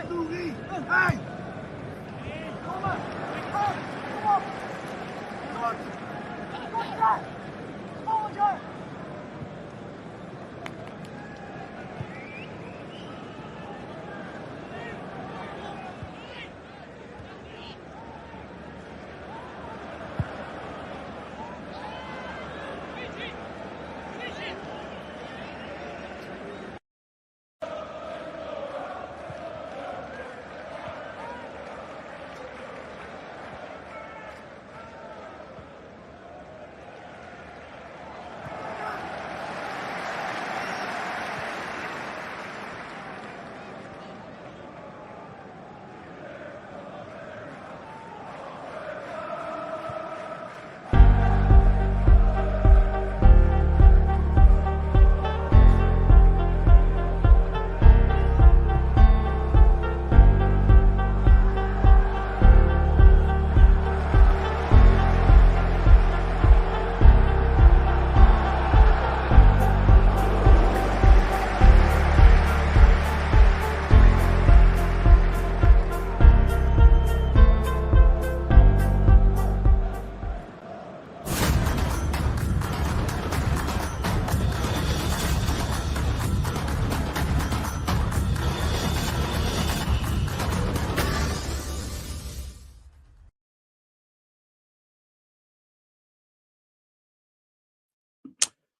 Azzurri! Hey! Kom maar! Kom op! Goed! Goed daar! Volgende!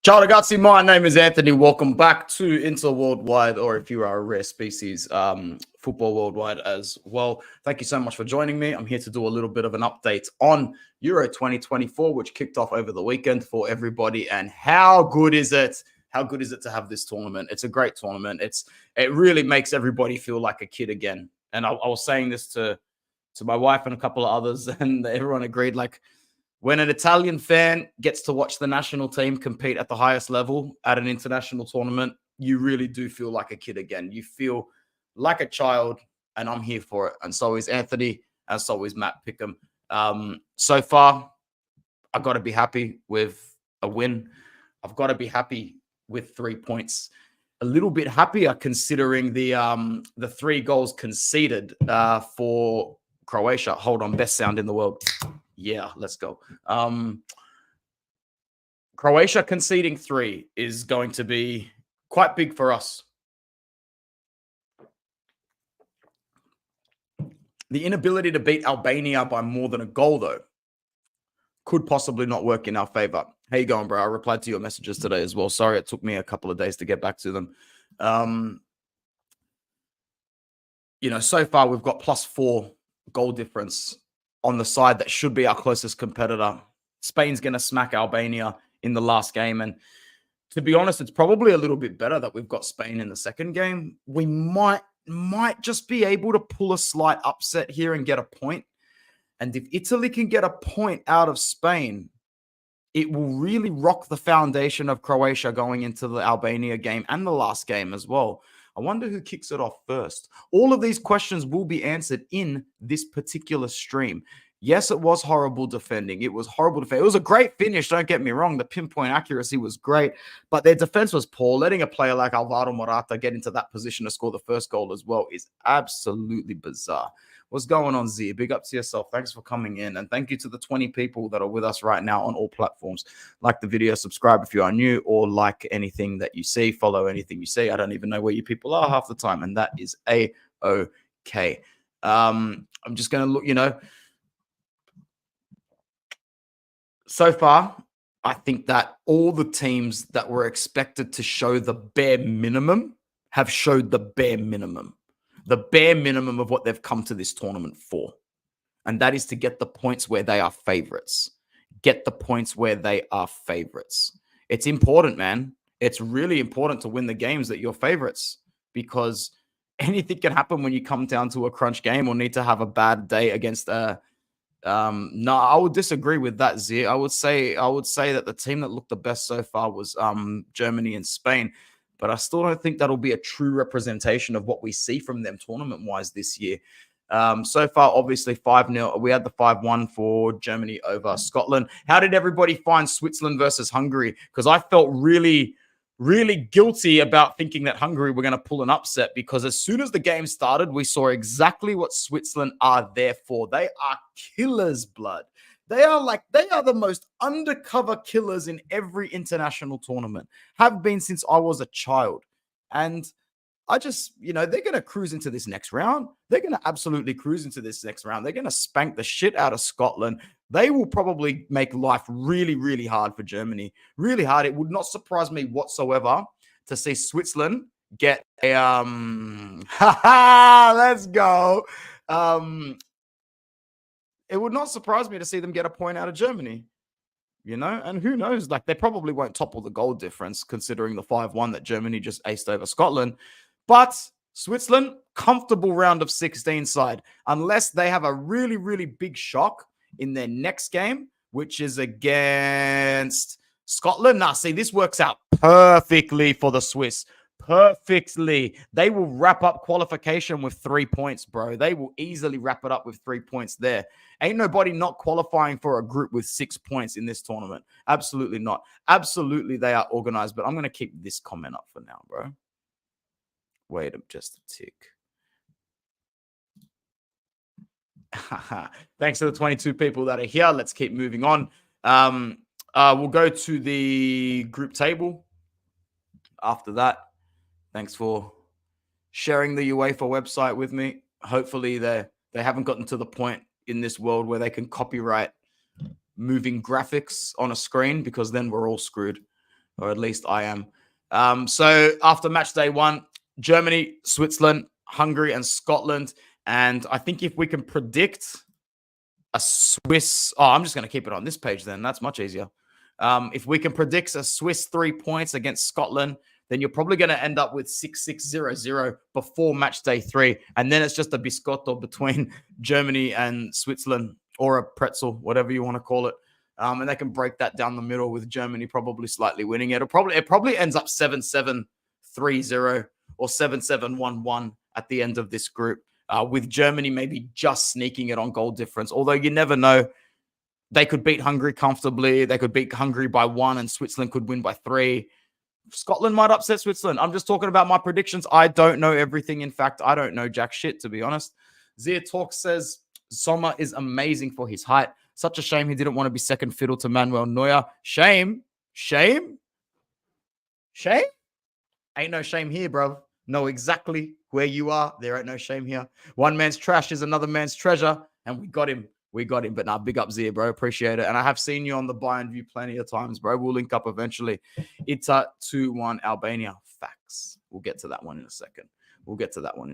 Ciao ragazzi, my name is Anthony. Welcome back to Inter Worldwide, or if you are a rare species, Football Worldwide as well. Thank you so much for joining me. I'm here to do a little bit of an update on Euro 2024, which kicked off over the weekend for everybody. And how good is it? How good is it to have this tournament? It's a great tournament. It really makes everybody feel like a kid again. And I was saying this to my wife and a couple of others, and everyone agreed, like, when an Italian fan gets to watch the national team compete at the highest level at an international tournament, you really do feel like a kid again. You feel like a child, and I'm here for it. And so is Anthony, and so is Matt Pickham. So far, I've got to be happy with a win. I've got to be happy with 3 points. A little bit happier considering the 3 goals conceded for Croatia. Hold on, best sound in the world. Yeah, let's go. Croatia conceding 3 is going to be quite big for us. The inability to beat Albania by more than a goal, though, could possibly not work in our favor. How you going, bro? I replied to your messages today as well. Sorry, it took me a couple of days to get back to them. So far we've got +4 goal difference on the side that should be our closest competitor. Spain's going to smack Albania in the last game. And to be honest, it's probably a little bit better that we've got Spain in the second game. We might just be able to pull a slight upset here and get a point. And if Italy can get a point out of Spain, it will really rock the foundation of Croatia going into the Albania game and the last game as well. I wonder who kicks it off first. All of these questions will be answered in this particular stream. Yes, it was horrible defending. It was horrible defending. It was a great finish, don't get me wrong. The pinpoint accuracy was great, but their defense was poor. Letting a player like Alvaro Morata get into that position to score the first goal as well is absolutely bizarre. What's going on, Z? Big up to yourself. Thanks for coming in. And thank you to the 20 people that are with us right now on all platforms. Like the video, subscribe if you are new, or like anything that you see, follow anything you see. I don't even know where you people are half the time, and that is A-OK. I'm just going to look, so far, I think that all the teams that were expected to show the bare minimum have showed the bare minimum of what they've come to this tournament for. And that is to get the points where they are favorites. Get the points where they are favorites. It's important, man. It's really important to win the games that you're favorites, because anything can happen when you come down to a crunch game or need to have a bad day against a no, I would disagree with that, Z. I would say that the team that looked the best so far was Germany and Spain, but I still don't think that'll be a true representation of what we see from them tournament-wise this year. So far, obviously 5-0. We had the 5-1 for Germany over Scotland. How did everybody find Switzerland versus Hungary? Because I felt really guilty about thinking that Hungary were going to pull an upset, because as soon as the game started, we saw exactly what Switzerland are there for. They are killers, blood. They are the most undercover killers in every international tournament. Have been since I was a child. And I just, they're going to cruise into this next round. They're going to absolutely cruise into this next round. They're going to spank the shit out of Scotland. They will probably make life really, really hard for Germany. Really hard. It would not surprise me whatsoever to see Switzerland get a, let's go. It would not surprise me to see them get a point out of Germany. And who knows? Like, they probably won't topple the goal difference considering the 5-1 that Germany just aced over Scotland. But Switzerland, comfortable round of 16 side, unless they have a really, really big shock in their next game, which is against Scotland. Nah, see, this works out perfectly for the Swiss. Perfectly. They will wrap up qualification with 3 points, bro. They will easily wrap it up with 3 points there. Ain't nobody not qualifying for a group with 6 points in this tournament. Absolutely not. Absolutely, they are organized. But I'm going to keep this comment up for now, bro. Wait just a tick. Thanks to the 22 people that are here. Let's keep moving on. We'll go to the group table after that. Thanks for sharing the UEFA website with me. Hopefully they haven't gotten to the point in this world where they can copyright moving graphics on a screen, because then we're all screwed, or at least I am. So after match day 1, Germany, Switzerland, Hungary, and Scotland. And I think if we can predict a Swiss... Oh, I'm just going to keep it on this page then. That's much easier. If we can predict a Swiss 3 points against Scotland, then you're probably going to end up with 6-6-0-0 before match day 3. And then it's just a biscotto between Germany and Switzerland, or a pretzel, whatever you want to call it. And they can break that down the middle, with Germany probably slightly winning it. It probably ends up 7-7-3-0 or 7-7-1-1 at the end of this group, with Germany maybe just sneaking it on goal difference. Although you never know. They could beat Hungary comfortably. They could beat Hungary by 1, and Switzerland could win by 3. Scotland might upset Switzerland. I'm just talking about my predictions. I don't know everything. In fact, I don't know jack shit, to be honest. Zia Talk says Sommer is amazing for his height. Such a shame he didn't want to be second fiddle to Manuel Neuer. Shame? Shame? Shame? Ain't no shame here, bro. Know exactly where you are. There ain't no shame here. One man's trash is another man's treasure, and we got him. We got him. But now, big up Zia, bro. Appreciate it. And I have seen you on the Bayern View plenty of times, bro. We'll link up eventually. It's a 2-1 Albania. Facts. We'll get to that one in a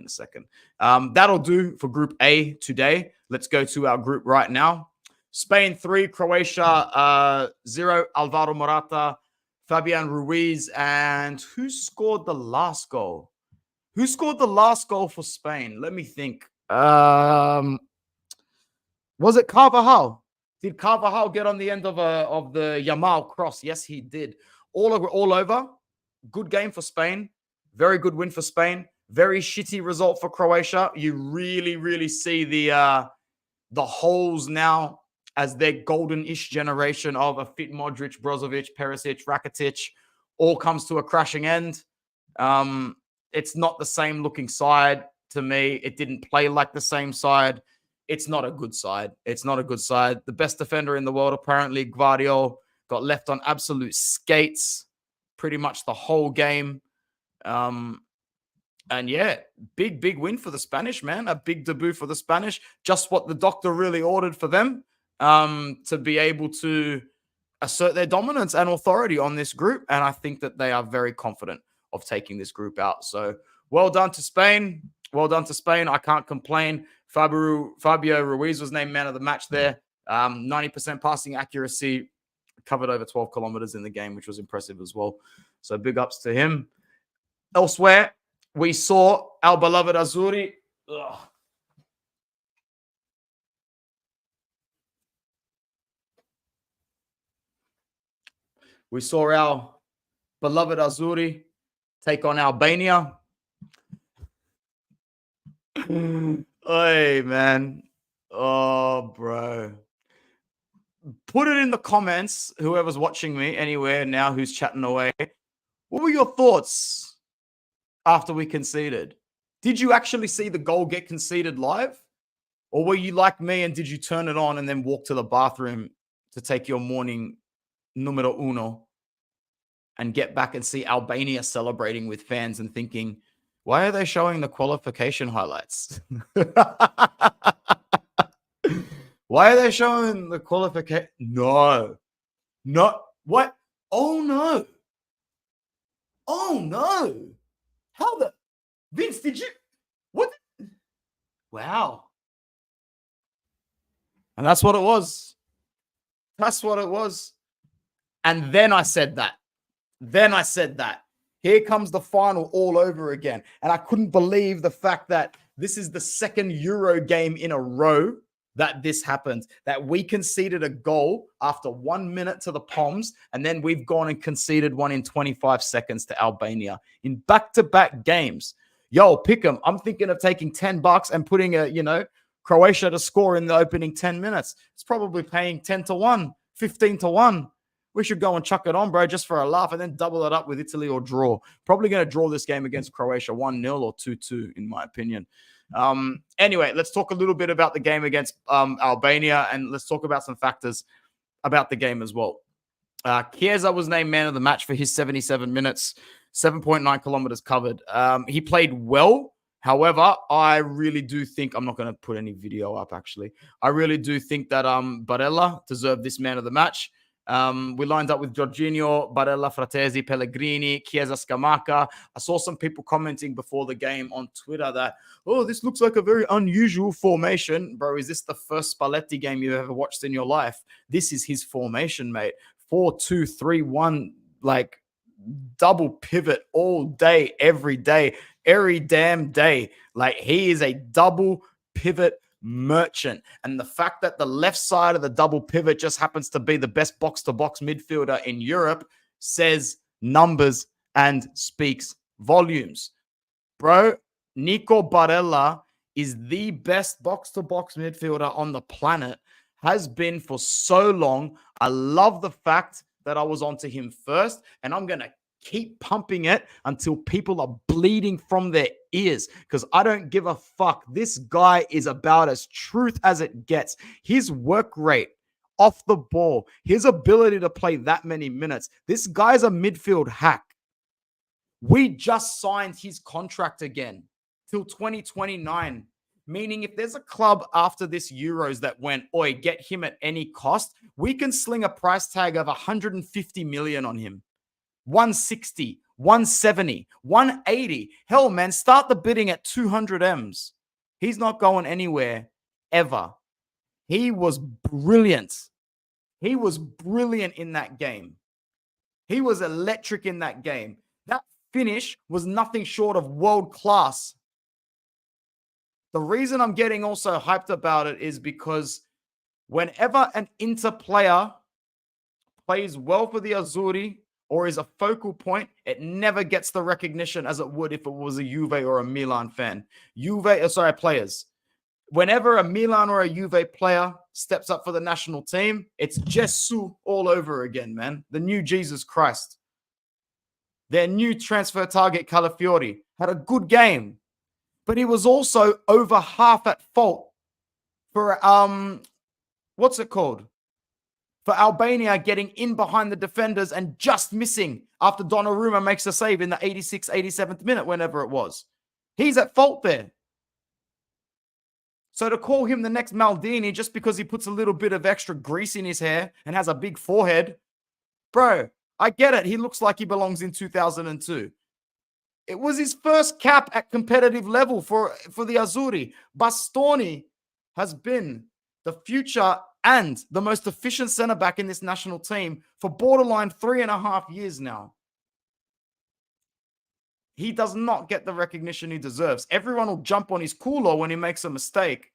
second. That'll do for Group A today. Let's go to our group right now. Spain 3, Croatia 0, Alvaro Morata, Fabian Ruiz. And who scored the last goal? Who scored the last goal for Spain? Let me think. Was it Carvajal? Did Carvajal get on the end of the Yamal cross? Yes, he did. All over. Good game for Spain. Very good win for Spain. Very shitty result for Croatia. You really, really see the holes now as their golden-ish generation of a fit Modric, Brozovic, Perisic, Rakitic all comes to a crashing end. It's not the same looking side to me. It didn't play like the same side. It's not a good side. It's not a good side. The best defender in the world, apparently, Guardiola, got left on absolute skates pretty much the whole game. And yeah, big win for the Spanish, man. A big debut for the Spanish. Just what the doctor really ordered for them to be able to assert their dominance and authority on this group. And I think that they are very confident of taking this group out. So well done to Spain. Well done to Spain. I can't complain. Fabio Ruiz was named man of the match there. 90% passing accuracy, covered over 12 kilometers in the game, which was impressive as well. So big ups to him. Elsewhere, we saw our beloved Azzurri. We saw our beloved Azzurri take on Albania. Hey, man. Oh, bro. Put it in the comments, whoever's watching me anywhere now who's chatting away. What were your thoughts after we conceded? Did you actually see the goal get conceded live? Or were you like me and did you turn it on and then walk to the bathroom to take your morning numero uno and get back and see Albania celebrating with fans and thinking, why are they showing the qualification highlights? Why are they showing the qualification? No. What? Oh, no. Oh, no. How the? Vince, did you? What? Wow. And that's what it was. That's what it was. And then I said that. Here comes the final all over again. And I couldn't believe the fact that this is the second Euro game in a row that this happened, that we conceded a goal after 1 minute to the Poms, and then we've gone and conceded one in 25 seconds to Albania in back-to-back games. Yo, pick 'em. I'm thinking of taking $10 and putting Croatia to score in the opening 10 minutes. It's probably paying 10 to 1, 15 to 1. We should go and chuck it on, bro, just for a laugh, and then double it up with Italy or draw. Probably going to draw this game against Croatia 1-0 or 2-2, in my opinion. Anyway, let's talk a little bit about the game against Albania, and let's talk about some factors about the game as well. Chiesa was named man of the match for his 77 minutes, 7.9 kilometers covered. He played well. However, I really do think, I'm not going to put any video up, actually. I really do think that Barella deserved this man of the match. We lined up with Jorginho, Barella, Fratesi, Pellegrini, Chiesa, Scamacca. I saw some people commenting before the game on Twitter that, oh, this looks like a very unusual formation. Bro, is this the first Spalletti game you've ever watched in your life? This is his formation, mate. 4-2-3-1, like double pivot all day, every damn day. Like he is a double pivot merchant. And the fact that the left side of the double pivot just happens to be the best box-to-box midfielder in Europe says numbers and speaks volumes. Bro, Nico Barella is the best box-to-box midfielder on the planet, has been for so long. I love the fact that I was onto him first, and I'm going to keep pumping it until people are bleeding from their ears, because I don't give a fuck. This guy is about as truth as it gets. His work rate off the ball, his ability to play that many minutes. This guy's a midfield hack. We just signed his contract again till 2029, meaning if there's a club after this Euros that went, oi, get him at any cost, we can sling a price tag of 150 million on him. 160, 170, 180. Hell, man, start the bidding at 200 M's. He's not going anywhere ever. He was brilliant. He was brilliant in that game. He was electric in that game. That finish was nothing short of world class. The reason I'm getting also hyped about it is because Whenever an Inter player plays well for the Azzurri or is a focal point, it never gets the recognition as it would if it was a Juve or a Milan fan. Players. Whenever a Milan or a Juve player steps up for the national team, it's Gesù all over again, man. The new Jesus Christ. Their new transfer target, Calafiori, had a good game, but he was also over half at fault for, what's it called? For Albania getting in behind the defenders and just missing after Donnarumma makes a save in the 86th, 87th minute, whenever it was. He's at fault there. So to call him the next Maldini just because he puts a little bit of extra grease in his hair and has a big forehead, bro, I get it. He looks like he belongs in 2002. It was his first cap at competitive level for the Azzurri. Bastoni has been the future and the most efficient centre-back in this national team for borderline 3.5 years now. He does not get the recognition he deserves. Everyone will jump on his cooler when he makes a mistake,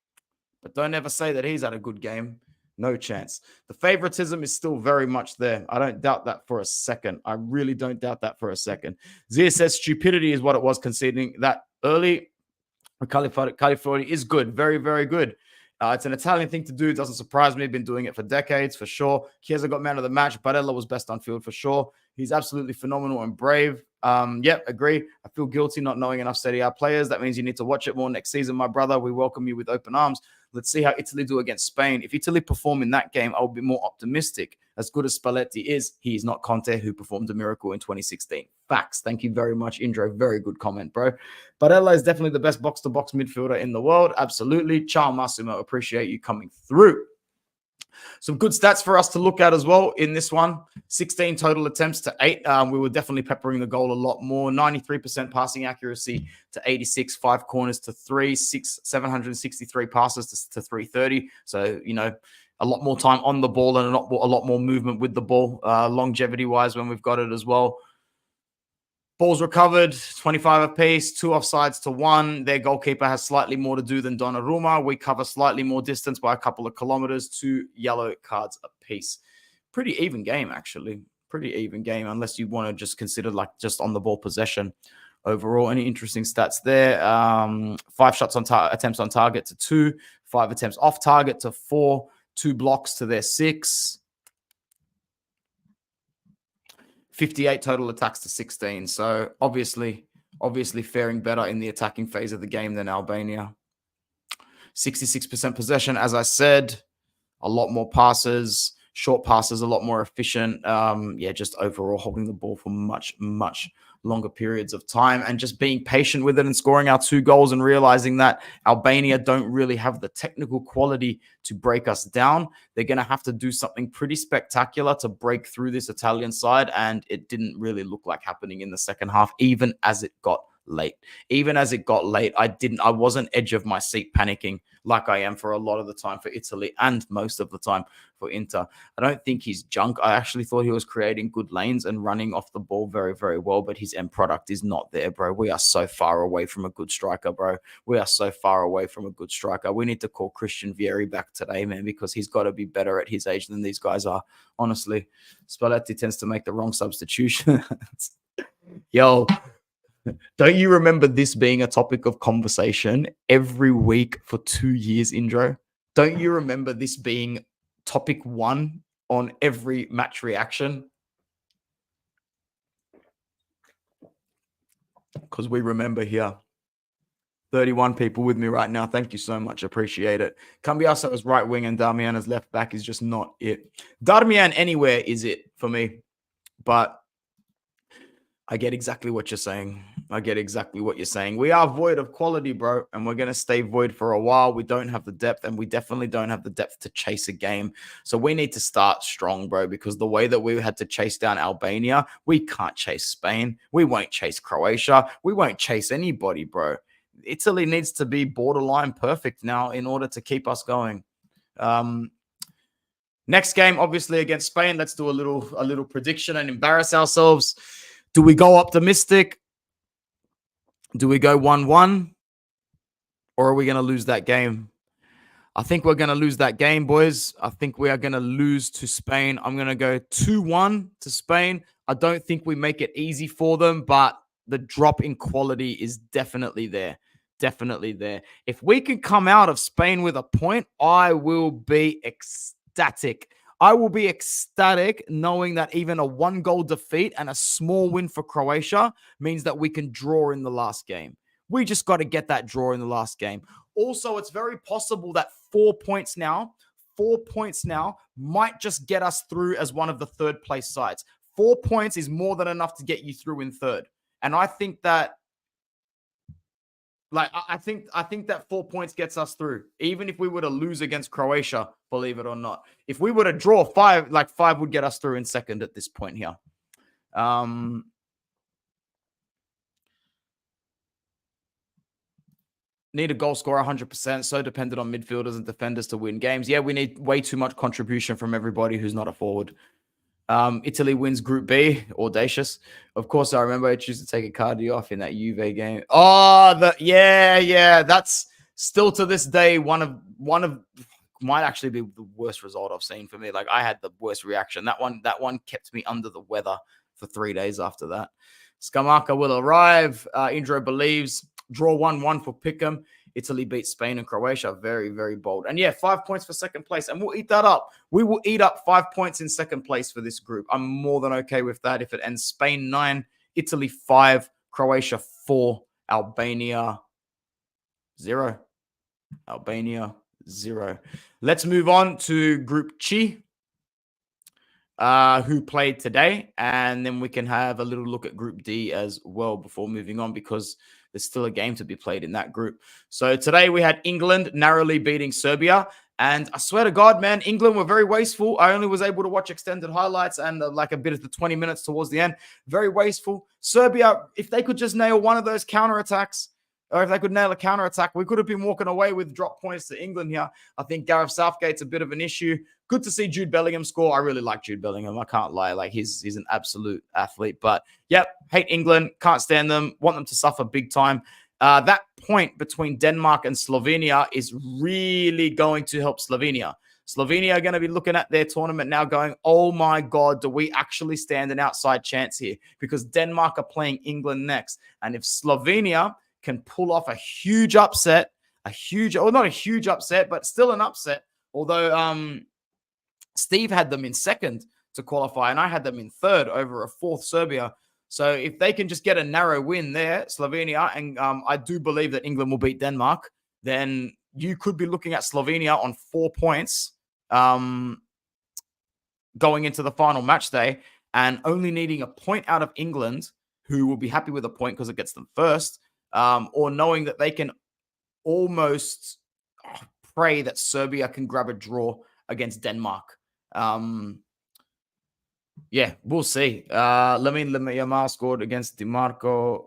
but don't ever say that he's had a good game. No chance. The favoritism is still very much there. I don't doubt that for a second. I really don't doubt that for a second. Zia says stupidity is what it was conceding that early. California is good. Very, very good. It's an Italian thing to do. Doesn't surprise me. Been doing it for decades, for sure. Chiesa got man of the match. Barella was best on field, for sure. He's absolutely phenomenal and brave. Yep, agree. I feel guilty not knowing enough Serie A players. That means you need to watch it more next season, my brother. We welcome you with open arms. Let's see how Italy do against Spain. If Italy perform in that game, I'll be more optimistic. As good as Spalletti is, he is not Conte, who performed a miracle in 2016. Facts. Thank you very much, Indro. Very good comment, bro. Barella is definitely the best box-to-box midfielder in the world. Absolutely. Ciao, Massimo. Appreciate you coming through. Some good stats for us to look at as well in this one. 16 total attempts to 8. We were definitely peppering the goal a lot more. 93% passing accuracy to 86. 5 corners to 3. 763 passes to 330. So, you know, a lot more time on the ball and a lot more movement with the ball, longevity-wise when we've got it as well. Balls recovered, 25 apiece, 2 offsides to 1. Their goalkeeper has slightly more to do than Donnarumma. We cover slightly more distance by a couple of kilometers, 2 yellow cards apiece. Pretty even game, actually. Pretty even game, unless you want to just consider like just on the ball possession. Overall, any interesting stats there? 5 shots on attempts on target to 2, 5 attempts off target to 4, 2 blocks to their 6. 58 total attacks to 16. So obviously faring better in the attacking phase of the game than Albania. 66% possession, as I said. A lot more passes, short passes, a lot more efficient. Just overall holding the ball for much, much longer periods of time and just being patient with it and scoring our 2 goals and realizing that Albania don't really have the technical quality to break us down. They're going to have to do something pretty spectacular to break through this Italian side, and it didn't really look like happening in the second half, even as it got late. I wasn't edge of my seat panicking like I am for a lot of the time for Italy and most of the time for Inter. I don't think he's junk. I actually thought he was creating good lanes and running off the ball very, very well, but his end product is not there, bro. We are so far away from a good striker, bro. We are so far away from a good striker. We need to call Christian Vieri back today, man, because he's got to be better at his age than these guys are. Honestly, Spalletti tends to make the wrong substitutions. Yo, don't you remember this being a topic of conversation every week for 2 years, Indro? Don't you remember this being topic 1 on every match reaction? Because we remember here. 31 people with me right now. Thank you so much. Appreciate it. Cambiaso as right wing and Darmian as left back is just not it. Darmian anywhere is it for me. But I get exactly what you're saying. We are void of quality, bro, and we're going to stay void for a while. We don't have the depth, and we definitely don't have the depth to chase a game. So we need to start strong, bro, because the way that we had to chase down Albania, we can't chase Spain. We won't chase Croatia. We won't chase anybody, bro. Italy needs to be borderline perfect now in order to keep us going. Next game, obviously, against Spain. Let's do a little prediction and embarrass ourselves. Do we go optimistic? Do we go 1-1? Or are we going to lose that game? I think we're going to lose that game, boys. I think we are going to lose to Spain. I'm going to go 2-1 to Spain. I don't think we make it easy for them, but the drop in quality is definitely there. Definitely there. If we can come out of Spain with a point, I will be ecstatic. I will be ecstatic knowing that even a 1-goal defeat and a small win for Croatia means that we can draw in the last game. We just got to get that draw in the last game. Also, it's very possible that 4 points now might just get us through as one of the third place sides. 4 points is more than enough to get you through in third. And I think that I think that 4 points gets us through, even if we were to lose against Croatia, believe it or not. If we were to draw 5, 5 would get us through in second at this point here. Need a goal scorer 100%. So dependent on midfielders and defenders to win games. Yeah, we need way too much contribution from everybody who's not a forward. Italy wins Group B. Audacious. Of course, I remember I choose to take a Cardi off in that Juve game. Oh, yeah. That's still to this day one of might actually be the worst result I've seen for me. Like, I had the worst reaction. That one kept me under the weather for 3 days after that. Scamacca will arrive. Indro believes. Draw 1-1 for Pickham. Italy beat Spain and Croatia. Very, very bold. And yeah, 5 points for second place. And we'll eat that up. We will eat up 5 points in second place for this group. I'm more than okay with that. If it ends Spain 9, Italy 5, Croatia 4, Albania 0. Albania 0. Let's move on to Group Chi, who played today. And then we can have a little look at Group D as well before moving on, because there's still a game to be played in that group. So today we had England narrowly beating Serbia. And I swear to God, man, England were very wasteful. I only was able to watch extended highlights and like a bit of the 20 minutes towards the end. Very wasteful. Serbia, if they could just nail one of those counterattacks, or if they could nail a counterattack, we could have been walking away with drop points to England here. I think Gareth Southgate's a bit of an issue. Good to see Jude Bellingham score. I really like Jude Bellingham. I can't lie. Like, he's an absolute athlete. But, yep, hate England. Can't stand them. Want them to suffer big time. That point between Denmark and Slovenia is really going to help Slovenia. Slovenia are going to be looking at their tournament now going, oh, my God, do we actually stand an outside chance here? Because Denmark are playing England next. And if Slovenia can pull off a huge upset, not a huge upset, but still an upset, although Steve had them in second to qualify, and I had them in third over a fourth Serbia. So if they can just get a narrow win there, Slovenia, and I do believe that England will beat Denmark, then you could be looking at Slovenia on 4 points going into the final match day, and only needing a point out of England, who will be happy with a point because it gets them first, or knowing that they can almost pray that Serbia can grab a draw against Denmark. Yeah, we'll see. Lamine Yamal scored against DiMarco.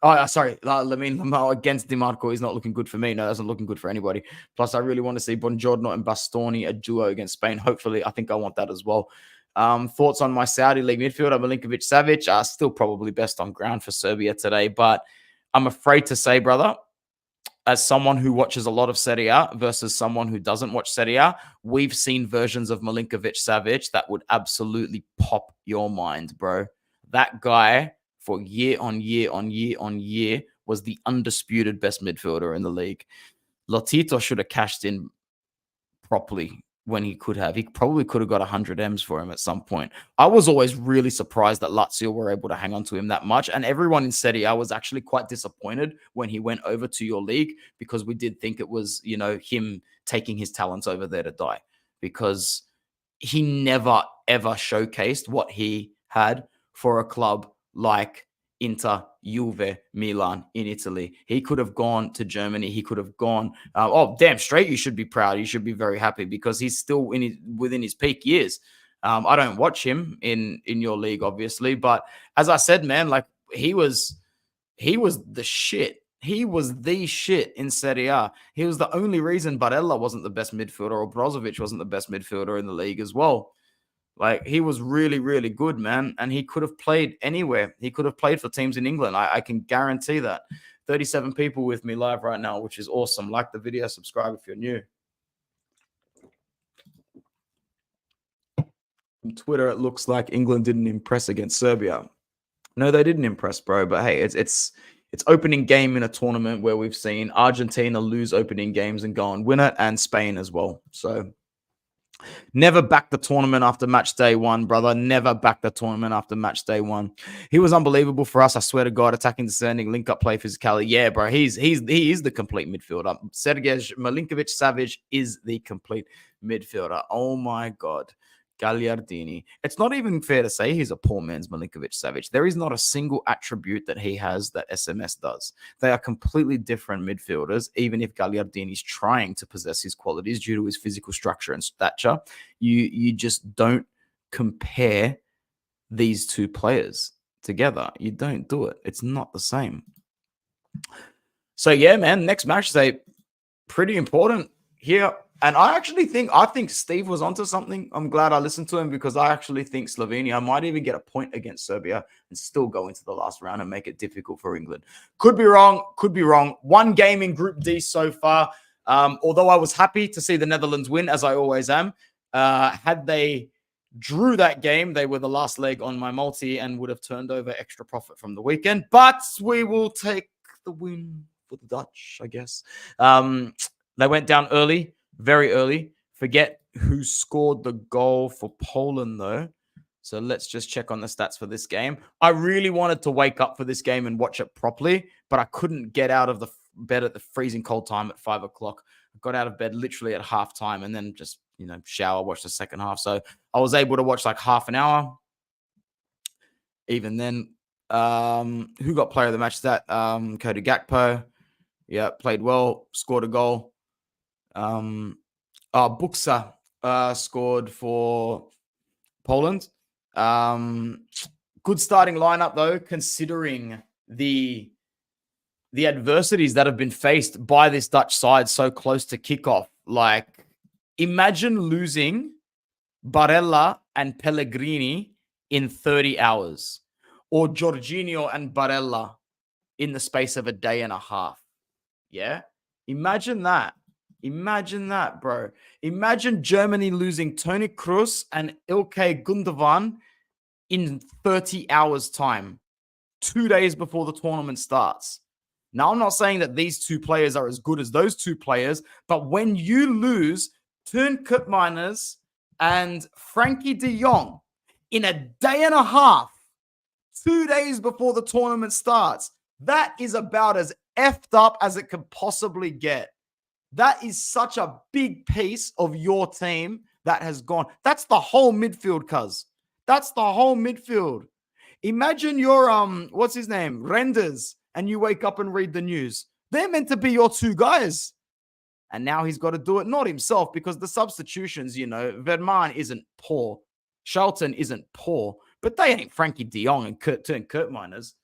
Lamine Yamal against DiMarco is not looking good for me. No, that's not looking good for anybody. Plus, I really want to see Buongiorno and Bastoni, a duo against Spain. Hopefully, I think I want that as well. Thoughts on my Saudi League midfielder, Milinkovic-Savic? Still probably best on ground for Serbia today, but I'm afraid to say, brother, as someone who watches a lot of Serie A versus someone who doesn't watch Serie A, we've seen versions of Milinkovic-Savic that would absolutely pop your mind, bro. That guy, for year on year on year on year, was the undisputed best midfielder in the league. Lotito should have cashed in properly when he could have. He probably could have got 100 M's for him at some point. I was always really surprised that Lazio were able to hang on to him that much. And everyone in Serie A was actually quite disappointed when he went over to your league, because we did think it was, him taking his talents over there to die, because he never, ever showcased what he had for a club like Inter, Juve, Milan in Italy. He could have gone to Germany. He could have gone. Damn straight! You should be proud. You should be very happy, because he's still within his peak years. I don't watch him in your league, obviously, but as I said, man, like he was the shit. He was the shit in Serie A. He was the only reason Barella wasn't the best midfielder, or Brozovic wasn't the best midfielder in the league as well. Like, he was really, really good, man. And he could have played anywhere. He could have played for teams in England. I can guarantee that. 37 people with me live right now, which is awesome. Like the video, subscribe if you're new. Twitter, it looks like England didn't impress against Serbia. No, they didn't impress, bro. But hey, it's opening game in a tournament where we've seen Argentina lose opening games and go and win it, and Spain as well. So never back the tournament after match day one, brother. Never back the tournament after match day one. He was unbelievable for us. I swear to God, attacking, descending, link up play, physicality. Yeah, bro. He is the complete midfielder. Sergej Milinkovic-Savic is the complete midfielder. Oh my God. Gagliardini. It's not even fair to say he's a poor man's Milinkovic-Savic. There is not a single attribute that he has that SMS does. They are completely different midfielders, even if Gagliardini's trying to possess his qualities due to his physical structure and stature. You just don't compare these two players together. You don't do it. It's not the same. So yeah, man, next match day, pretty important here. And I think Steve was onto something. I'm glad I listened to him, because I actually think Slovenia might even get a point against Serbia and still go into the last round and make it difficult for England. Could be wrong. One game in Group D so far. Although I was happy to see the Netherlands win, as I always am. Had they drew that game, they were the last leg on my multi and would have turned over extra profit from the weekend. But we will take the win for the Dutch, I guess. They went down early. Very early. Forget who scored the goal for Poland, though. So let's just check on the stats for this game. I really wanted to wake up for this game and watch it properly, but I couldn't get out of the bed at the freezing cold time at 5 o'clock. I got out of bed literally at halftime and then just, shower, watch the second half. So I was able to watch like half an hour. Even then, who got player of the match? That Cody Gakpo. Yeah, played well, scored a goal. Buksa scored for Poland. Good starting lineup, though, considering the adversities that have been faced by this Dutch side so close to kickoff. Like, imagine losing Barella and Pellegrini in 30 hours, or Jorginho and Barella in the space of a day and a half. Yeah? Imagine that. Imagine that, bro. Imagine Germany losing Toni Kroos and Ilkay Gundogan in 30 hours' time, 2 days before the tournament starts. Now, I'm not saying that these two players are as good as those two players, but when you lose Teun Koopmeiners and Frankie de Jong in a day and a half, 2 days before the tournament starts, that is about as effed up as it could possibly get. That is such a big piece of your team that has gone. That's the whole midfield, cuz. That's the whole midfield. Imagine your, what's his name? Renders, and you wake up and read the news. They're meant to be your two guys. And now he's got to do it, not himself, because the substitutions, Vermaelen isn't poor. Charlton isn't poor, but they ain't Frankie de Jong and Teun Koopmeiners.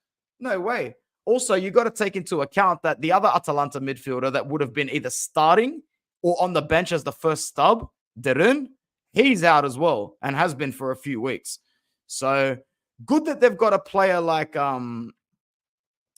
No way. Also, you got to take into account that the other Atalanta midfielder that would have been either starting or on the bench as the first stub, Derun, he's out as well and has been for a few weeks. So good that they've got a player like,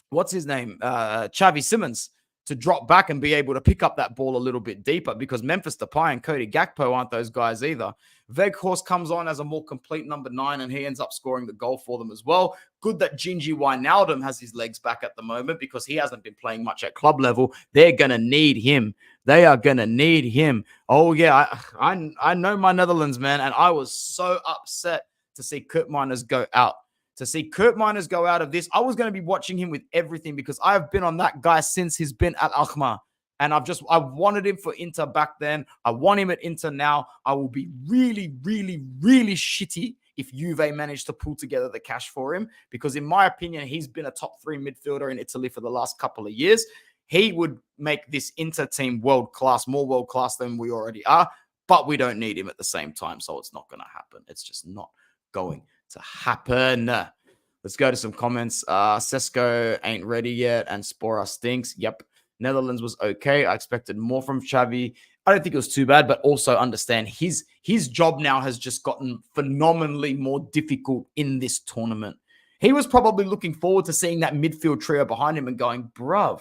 what's his name? Xavi Simons to drop back and be able to pick up that ball a little bit deeper, because Memphis Depay and Cody Gakpo aren't those guys either. Weghorst comes on as a more complete number 9, and he ends up scoring the goal for them as well. Good that Gini Wijnaldum has his legs back at the moment, because he hasn't been playing much at club level. They're going to need him. They are going to need him. Oh, yeah, I know my Netherlands, man, and I was so upset to see Koopmeiners go out. To see Koopmeiners go out of this, I was going to be watching him with everything, because I have been on that guy since he's been at Alkmaar. And I wanted him for Inter back then. I want him at Inter now. I will be really, really, really shitty if Juve managed to pull together the cash for him, because in my opinion, he's been a top 3 midfielder in Italy for the last couple of years. He would make this Inter team world-class, more world-class than we already are, but we don't need him at the same time, so it's not going to happen. It's just not going to happen. Let's go to some comments. Sesko ain't ready yet, and Spora stinks. Yep. Netherlands was okay. I expected more from Xavi. I don't think it was too bad, but also understand his job now has just gotten phenomenally more difficult in this tournament. He was probably looking forward to seeing that midfield trio behind him and going, bruv,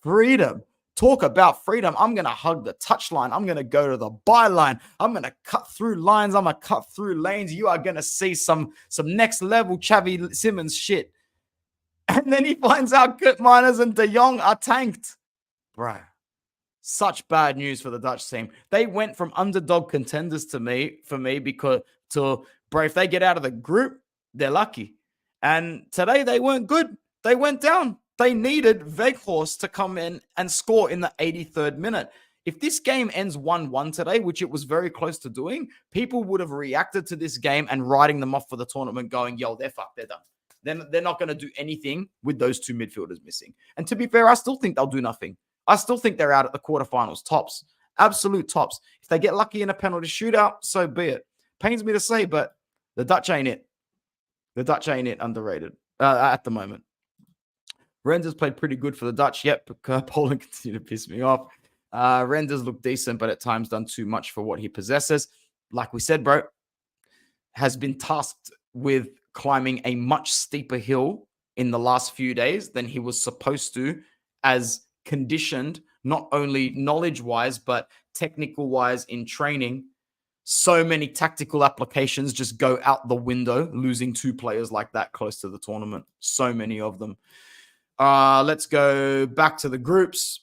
freedom. Talk about freedom. I'm going to hug the touchline. I'm going to go to the byline. I'm going to cut through lines. I'm going to cut through lanes. You are going to see some next level Xavi Simmons shit. And then he finds out Gutminers and De Jong are tanked. Bro, such bad news for the Dutch team. They went from underdog contenders for me, because bro, if they get out of the group, they're lucky. And today they weren't good. They went down. They needed Weghorst to come in and score in the 83rd minute. If this game ends 1-1 today, which it was very close to doing, people would have reacted to this game and writing them off for the tournament going, yo, they're fucked. They're done. They're not going to do anything with those two midfielders missing. And to be fair, I still think they'll do nothing. I still think they're out at the quarterfinals, tops, absolute tops. If they get lucky in a penalty shootout, so be it. Pains me to say, but the Dutch ain't it. The Dutch ain't it, underrated at the moment. Renders played pretty good for the Dutch. Yep, Poland continued to piss me off. Renders looked decent, but at times done too much for what he possesses. Like we said, bro, has been tasked with climbing a much steeper hill in the last few days than he was supposed to, as conditioned, not only knowledge-wise, but technical-wise in training. So many tactical applications just go out the window, losing two players like that close to the tournament. So many of them. Let's go back to the groups.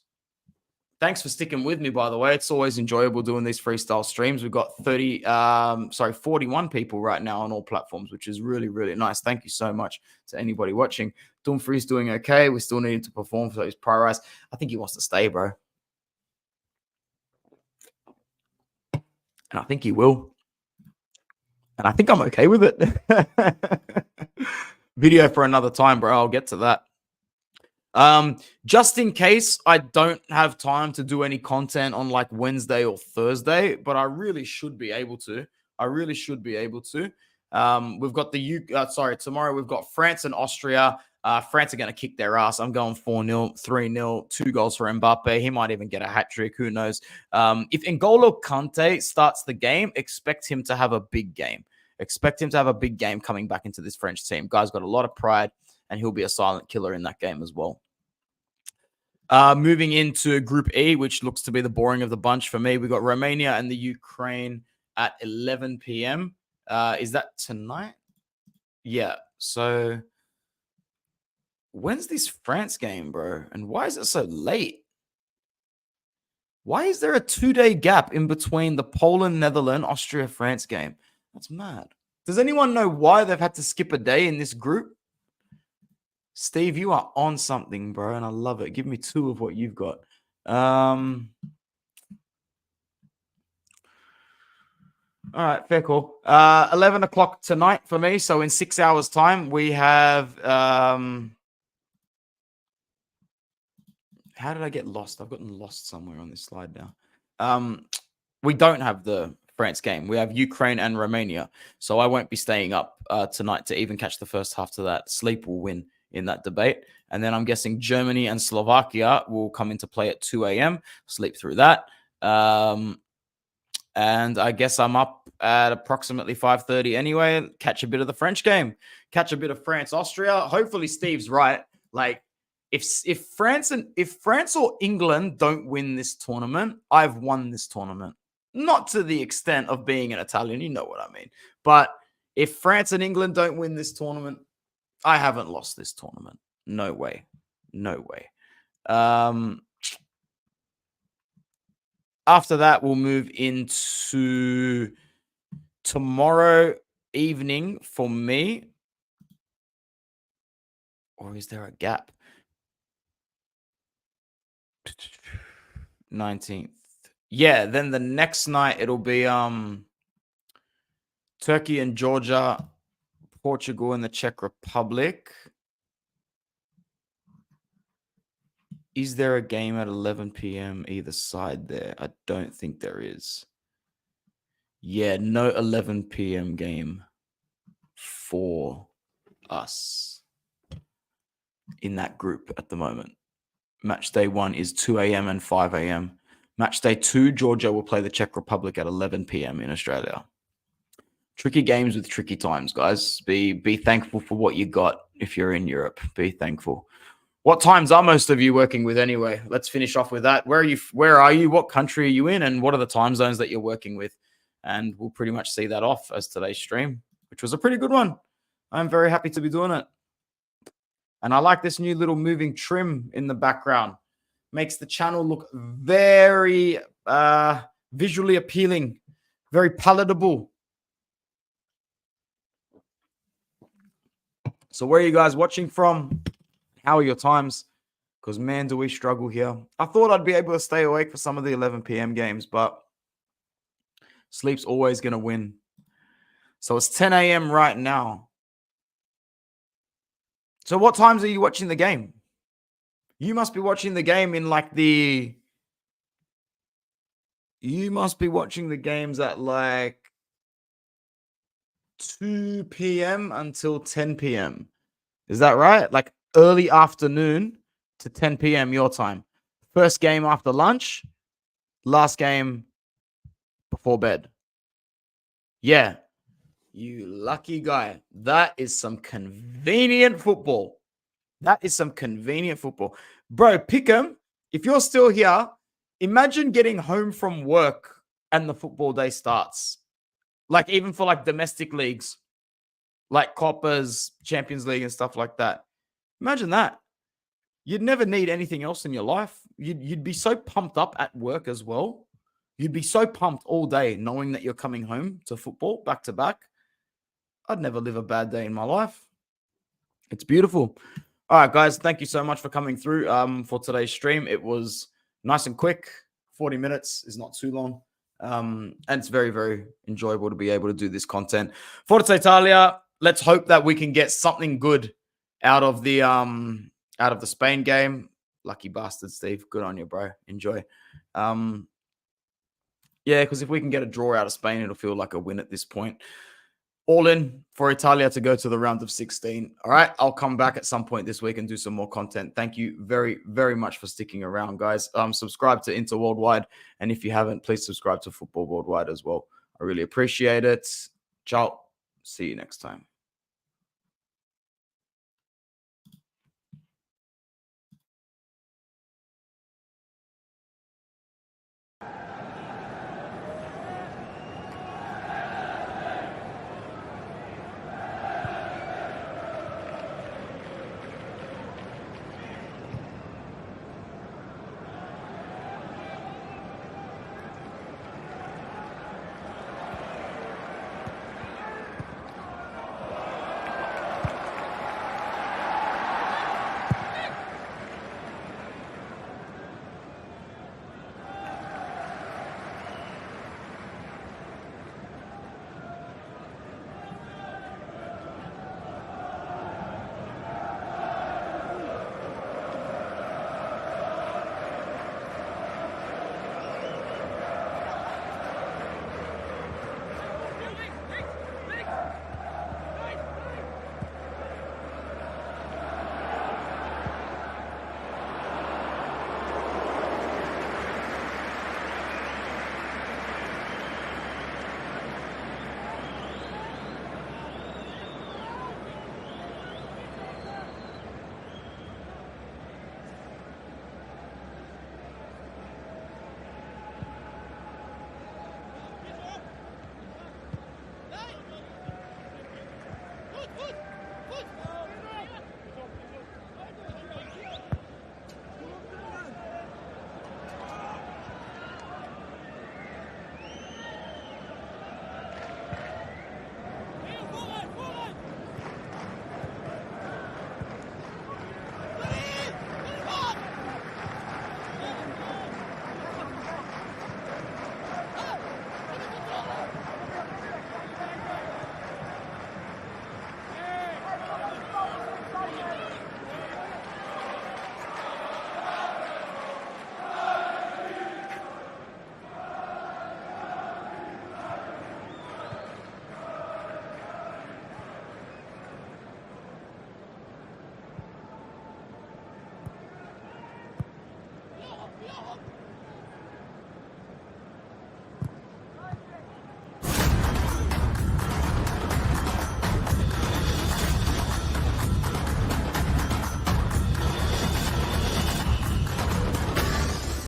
Thanks for sticking with me, by the way. It's always enjoyable doing these freestyle streams. We've got 41 people right now on all platforms, which is really, really nice. Thank you so much to anybody watching. Dumfries doing okay. We still need him to perform for his prize. I think he wants to stay, bro. And I think he will. And I think I'm okay with it. Video for another time, bro. I'll get to that. Just in case I don't have time to do any content on like Wednesday or Thursday, but I really should be able to. We've got tomorrow we've got France and Austria. France are going to kick their ass. I'm going 4-0, 3-0, 2 goals for Mbappe. He might even get a hat trick. Who knows? If N'Golo Kante starts the game, expect him to have a big game. Expect him to have a big game coming back into this French team. Guy's got a lot of pride, and he'll be a silent killer in that game as well. Moving into Group E, which looks to be the boring of the bunch for me. We've got Romania and the Ukraine at 11 p.m. Is that tonight? Yeah. So when's this France game, bro? And why is it so late? Why is there a 2-day gap in between the Poland, Netherlands, Austria, France game? That's mad. Does anyone know why they've had to skip a day in this group? Steve, you are on something, bro, and I love it. Give me 2 of what you've got. All right, fair call. 11 o'clock tonight for me. So in 6 hours' time, we have... How did I get lost? I've gotten lost somewhere on this slide now. We don't have the France game. We have Ukraine and Romania. So I won't be staying up tonight to even catch the first half to that. Sleep will win in that debate. And then I'm guessing Germany and Slovakia will come into play at 2 a.m. Sleep through that. And I guess I'm up at approximately 5:30 anyway. Catch a bit of the French game. Catch a bit of France-Austria. Hopefully Steve's right. Like, if France or England don't win this tournament, I've won this tournament. Not to the extent of being an Italian, you know what I mean. But if France and England don't win this tournament, I haven't lost this tournament. No way. No way. After that, we'll move into tomorrow evening for me. Or is there a gap? 19th. Yeah, then the next night it'll be Turkey and Georgia, Portugal and the Czech Republic. Is there a game at 11 p.m. either side there? I don't think there is. Yeah, no 11 p.m. game for us in that group at the moment. Match day 1 is 2 a.m. and 5 a.m. Match day 2, Georgia will play the Czech Republic at 11 p.m. in Australia. Tricky games with tricky times, guys. Be thankful for what you got if you're in Europe. Be thankful. What times are most of you working with anyway? Let's finish off with that. Where are you? Where are you? What country are you in? And what are the time zones that you're working with? And we'll pretty much see that off as today's stream, which was a pretty good one. I'm very happy to be doing it. And I like this new little moving trim in the background. Makes the channel look very visually appealing, very palatable. So where are you guys watching from? How are your times? Because, man, do we struggle here. I thought I'd be able to stay awake for some of the 11 p.m. games, but sleep's always going to win. So it's 10 a.m. right now. So what times are you watching the game? You must be watching the game in like the... You must be watching the games at like 2 p.m. until 10 p.m. Is that right? Like early afternoon to 10 p.m. your time. First game after lunch. Last game before bed. Yeah. You lucky guy. That is some convenient football. That is some convenient football. Bro, pick 'em. If you're still here, imagine getting home from work and the football day starts. Like even for like domestic leagues, like Coppers, Champions League and stuff like that. Imagine that. You'd never need anything else in your life. You'd be so pumped up at work as well. You'd be so pumped all day knowing that you're coming home to football back to back. I'd never live a bad day in my life. It's beautiful. All right, guys, thank you so much for coming through for today's stream. It was nice and quick. 40 minutes is not too long. And it's very, very enjoyable to be able to do this content. Forza Italia, let's hope that we can get something good out of the Spain game. Lucky bastard, Steve. Good on you, bro. Enjoy. Yeah, because if we can get a draw out of Spain, it'll feel like a win at this point. All in for Italia to go to the round of 16. All right, I'll come back at some point this week and do some more content. Thank you very, very much for sticking around, guys. Subscribe to Inter Worldwide, and if you haven't, please subscribe to Football Worldwide as well. I really appreciate it. Ciao. See you next time.